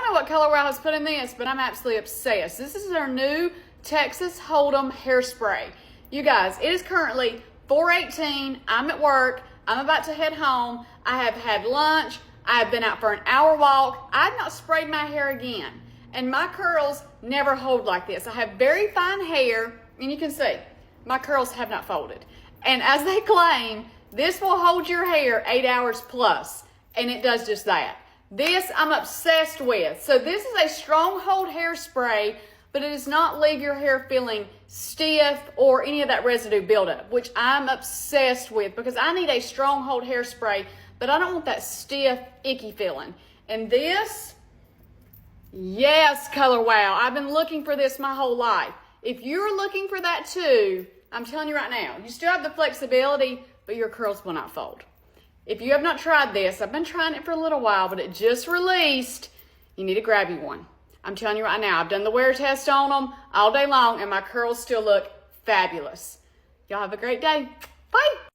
know what Color Wow has put in this, but I'm absolutely obsessed. This is their new Texas Hold'em hairspray. You guys, it is currently 4:18. I'm at work. I'm about to head home. I have had lunch. I have been out for an hour walk. I've not sprayed my hair again. And my curls never hold like this. I have very fine hair, and you can see my curls have not folded. And as they claim, this will hold your hair 8 hours plus, and it does just that. This I'm obsessed with. So this is a stronghold hairspray, but it does not leave your hair feeling stiff or any of that residue buildup, which I'm obsessed with because I need a stronghold hairspray, but I don't want that stiff, icky feeling. And this, yes, Color Wow. I've been looking for this my whole life. If you're looking for that too, I'm telling you right now, you still have the flexibility, but your curls will not fold. If you have not tried this, I've been trying it for a little while, but it just released. You need to grab you one. I'm telling you right now, I've done the wear test on them all day long, and my curls still look fabulous. Y'all have a great day. Bye.